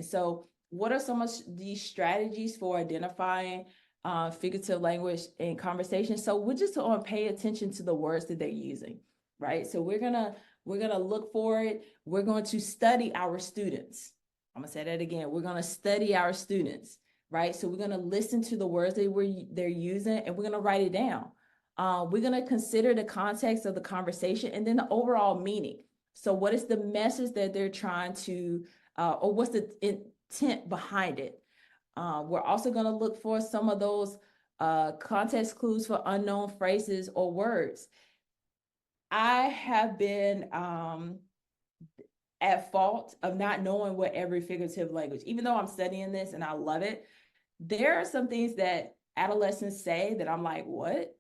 And so what are some of these strategies for identifying figurative language in conversation? So we're just going to pay attention to the words that they're using, right? So we're gonna look for it. We're going to study our students. I'm gonna say that again. We're gonna study our students, right? So we're gonna listen to the words they're using, and we're gonna write it down. We're gonna consider the context of the conversation and then the overall meaning. So what is the message that they're trying to, or what's the intent behind it? We're also going to look for some of those context clues for unknown phrases or words. I have been at fault of not knowing what every figurative language, even though I'm studying this and I love it, there are some things that adolescents say that I'm like, what?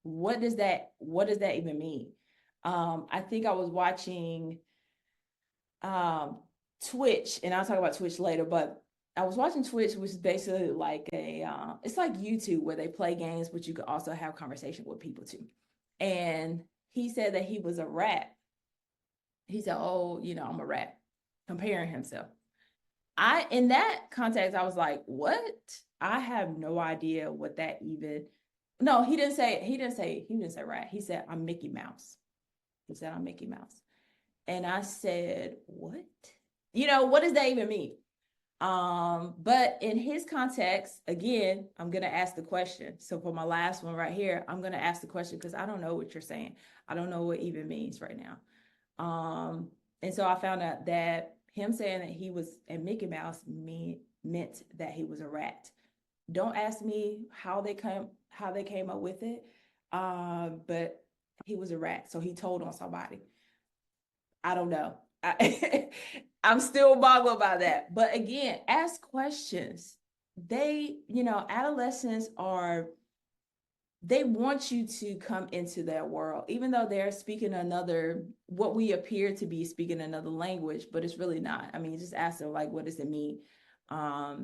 What does that even mean? I think I was watching Twitch, and I'll talk about Twitch later, but I was watching Twitch, which is basically like it's like YouTube where they play games, but you could also have conversation with people too. And he said that he was a rat. He said, oh, I'm a rat, comparing himself. In that context, I was like, what? I have no idea what that even, no, he didn't say rat. He said, I'm Mickey Mouse. He said, I'm Mickey Mouse. And I said, what? What does that even mean? But in his context, again, I'm going to ask the question. So for my last one right here, I'm going to ask the question because I don't know what you're saying. I don't know what even means right now. And so I found out that him saying that he was a Mickey Mouse meant that he was a rat. Don't ask me how they came up with it. But he was a rat. So he told on somebody. I don't know. I'm still boggled by that. But again, ask questions. Adolescents they want you to come into their world, even though they're speaking what we appear to be speaking another language, but it's really not. I mean, just ask them, like, what does it mean? I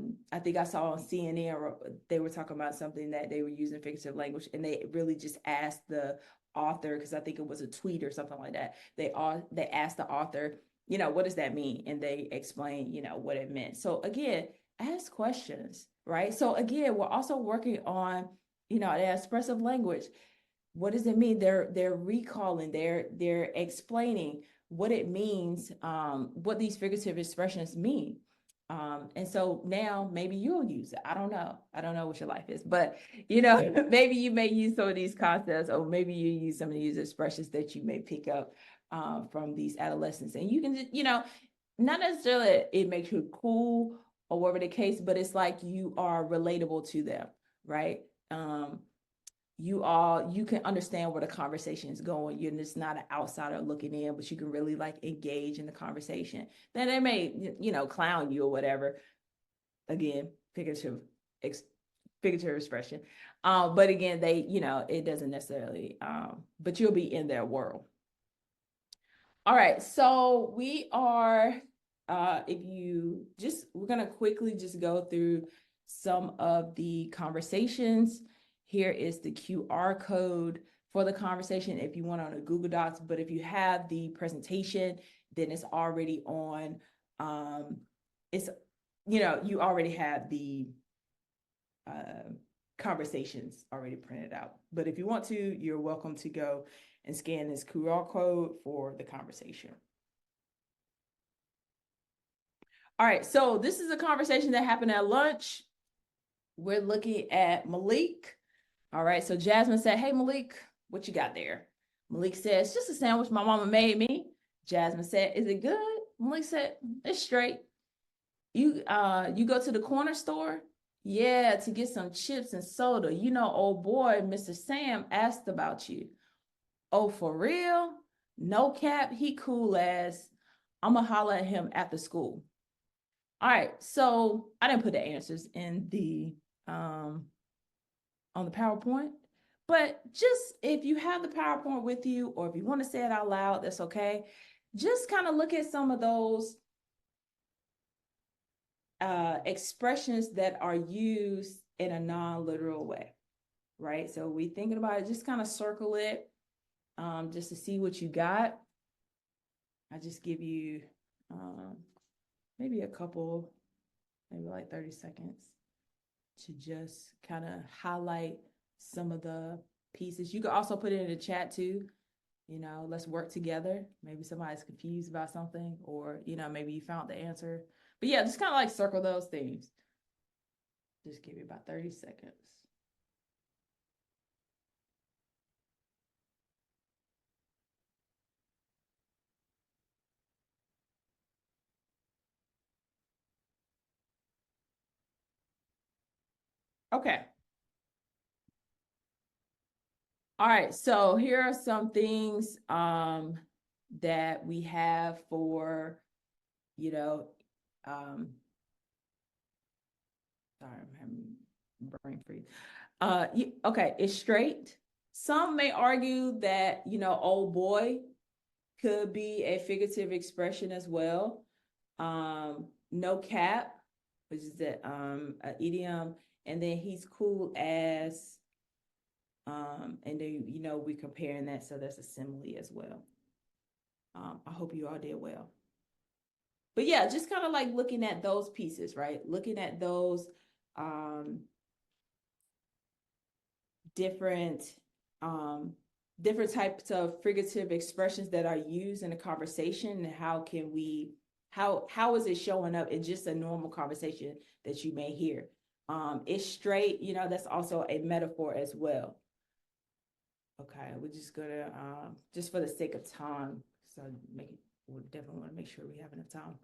think I saw on CNN, they were talking about something that they were using figurative language, and they really just asked the author, because I think it was a tweet or something like that. They asked the author, what does that mean? And they explained, what it meant. So again, ask questions, right? So again, we're also working on, the expressive language. What does it mean? They're recalling, they're explaining what it means, what these figurative expressions mean. And so now maybe you'll use it. I don't know what your life is, but maybe you may use some of these concepts, or maybe you use some of these expressions that you may pick up from these adolescents, and you can just, not necessarily it makes you cool or whatever the case, but it's like you are relatable to them, right? You can understand where the conversation is going. You're just not an outsider looking in, but you can really like engage in the conversation. Then they may, clown you or whatever. Again, figurative expression. But again, it doesn't necessarily, but you'll be in their world. All right, so we are, we're gonna quickly just go through some of the conversations. Here is the QR code for the conversation if you want on a Google Docs, but if you have the presentation, then it's already on, you already have the conversations already printed out. But if you want to, you're welcome to go and scan this QR code for the conversation. All right, so this is a conversation that happened at lunch. We're looking at Malik. All right, so Jasmine said, hey, Malik, what you got there? Malik says, just a sandwich my mama made me. Jasmine said, is it good? Malik said, it's straight. You go to the corner store? Yeah, to get some chips and soda. Old boy, Mr. Sam asked about you. Oh, for real? No cap, he cool ass. I'ma holler at him after school. All right, so I didn't put the answers in the on the PowerPoint, but just if you have the PowerPoint with you, or if you want to say it out loud, that's okay. Just kind of look at some of those expressions that are used in a non-literal way, right? So we thinking about it, just kind of circle it, just to see what you got. I just give you maybe a couple maybe like 30 seconds to just kind of highlight some of the pieces. You could also put it in the chat too. Let's work together. Maybe somebody's confused about something, or, maybe you found the answer. But yeah, just kind of like circle those things. Just give you about 30 seconds. Okay. All right. So here are some things that we have for, sorry, I'm having brain freeze. Okay, it's straight. Some may argue that, old boy could be a figurative expression as well. No cap, which is an idiom, and then he's cool as, and then, we're comparing that, so that's a simile as well. I hope you all did well. But yeah, just kind of like looking at those pieces, right? Looking at those different different types of figurative expressions that are used in a conversation, and how is it showing up in just a normal conversation that you may hear. It's straight, that's also a metaphor as well. Okay, we're just gonna just for the sake of time, so we definitely want to make sure we have enough time.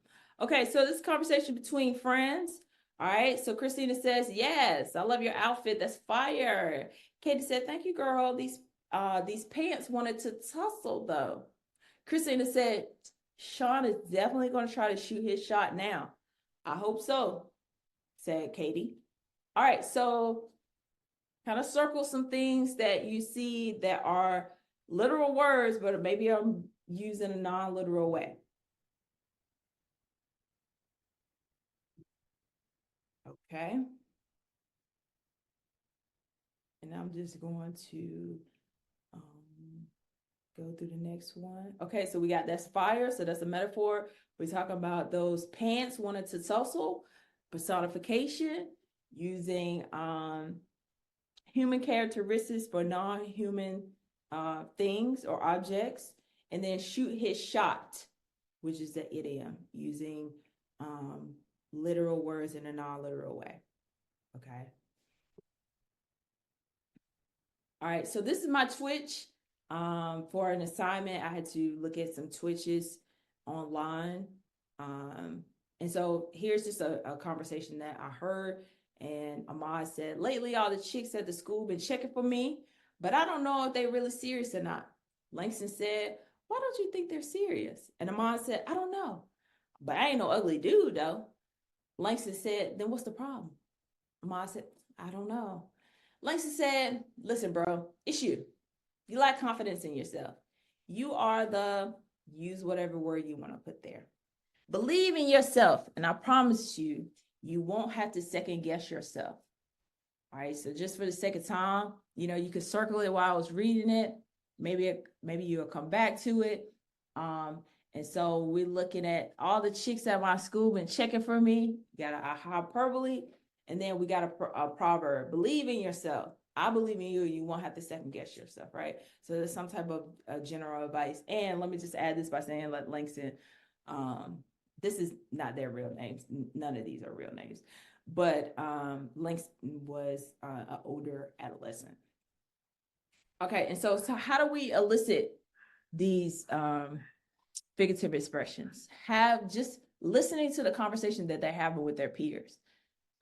Okay, so this conversation between friends. All right, so Christina says, yes, I love your outfit. That's fire. Katie said, thank you, girl. These pants wanted to tussle though. Christina said, Sean is definitely going to try to shoot his shot now. I hope so, said Katie. All right, so kind of circle some things that you see that are literal words, but maybe I'm using a non-literal way. Okay. And I'm just going to go through the next one. Okay, so we got that's fire. So that's a metaphor. We're talking about those pants wanted to tussle, personification, using human characteristics for non-human things or objects, and then shoot his shot, which is the idiom, using literal words in a non-literal way. Okay. All right, so this is my Twitch. For an assignment, I had to look at some Twitches online. And so here's just a conversation that I heard. And Ahmad said, lately, all the chicks at the school been checking for me, but I don't know if they really serious or not. Langston said, why don't you think they're serious? And Ahmad said, I don't know, but I ain't no ugly dude though. Langston said, then what's the problem? Ahmad said, I don't know. Langston said, listen, bro, it's you. You lack confidence in yourself. You are the, use whatever word you want to put there. Believe in yourself, and I promise you, you won't have to second guess yourself. All right, so just for the sake of time, you could circle it while I was reading it. Maybe you'll come back to it. And so we're looking at all the chicks at my school been checking for me. Got a hyperbole, and then we got a proverb. Believe in yourself. I believe in you. You won't have to second guess yourself, right? So there's some type of general advice. And let me just add this by saying, let Langston, this is not their real names. None of these are real names. But Langston was an older adolescent. Okay, and so how do we elicit these figurative expressions? Have just listening to the conversation that they're having with their peers.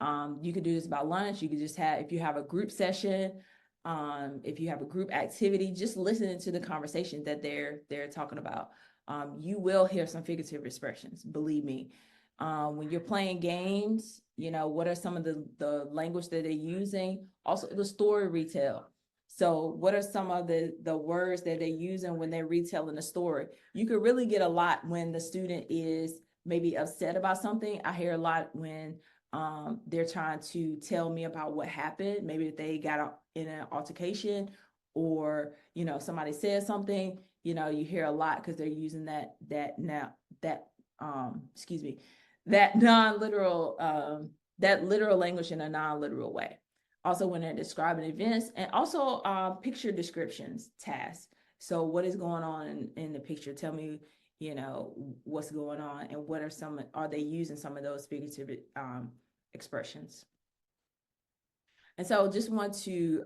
You could do this by lunch. You could just have, if you have a group session, if you have a group activity, just listening to the conversation that they're talking about. You will hear some figurative expressions, believe me. When you're playing games, what are some of the language that they're using? Also, the story retell. So what are some of the words that they're using when they're retelling the story? You could really get a lot when the student is maybe upset about something. I hear a lot when they're trying to tell me about what happened. Maybe if they got in an altercation, or somebody said something. You hear a lot because they're using that excuse me, that non-literal, that literal language in a non-literal way. Also, when they're describing events, and also picture descriptions, tasks. So what is going on in the picture? Tell me, what's going on, and what are they using some of those figurative expressions? And so just want to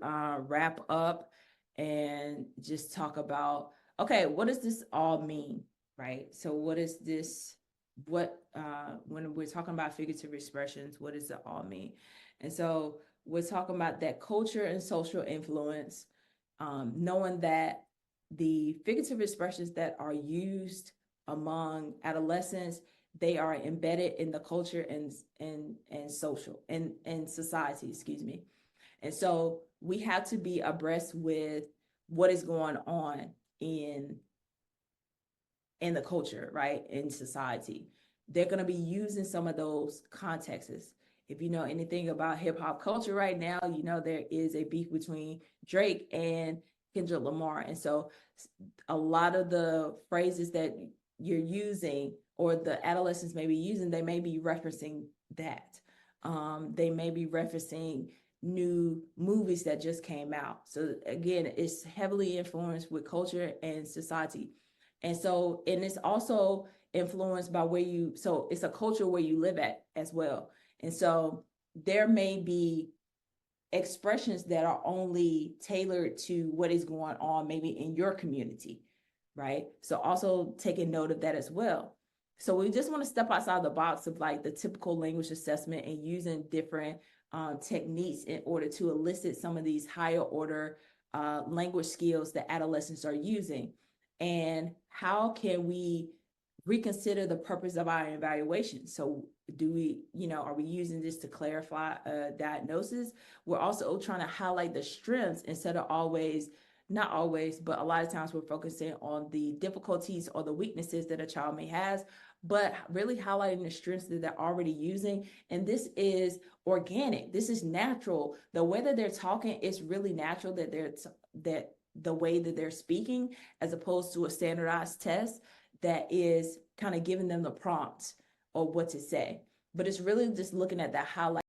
wrap up and just talk about, okay, what does this all mean, right? So what is this, when we're talking about figurative expressions, what does it all mean? And so we're talking about that culture and social influence, knowing that the figurative expressions that are used among adolescents, they are embedded in the culture and social and society, excuse me. And so we have to be abreast with what is going on in the culture, right? In society. They're going to be using some of those contexts. If you know anything about hip hop culture right now, you know there is a beef between Drake and Kendrick Lamar. And so a lot of the phrases that you're using or the adolescents may be using, they may be referencing that. They may be referencing new movies that just came out. So again, it's heavily influenced with culture and society. And so, and it's also influenced by so it's a culture where you live at as well. And so there may be expressions that are only tailored to what is going on maybe in your community, right? So also taking note of that as well. So we just want to step outside the box of like the typical language assessment and using different techniques in order to elicit some of these higher order language skills that adolescents are using. And how can we reconsider the purpose of our evaluation? So do we, are we using this to clarify a diagnosis? We're also trying to highlight the strengths instead of not always, but a lot of times we're focusing on the difficulties or the weaknesses that a child may have, but really highlighting the strengths that they're already using. And this is organic. This is natural. The way that they're talking, it's really natural that the way that they're speaking, as opposed to a standardized test that is kind of giving them the prompts or what to say. But it's really just looking at that highlight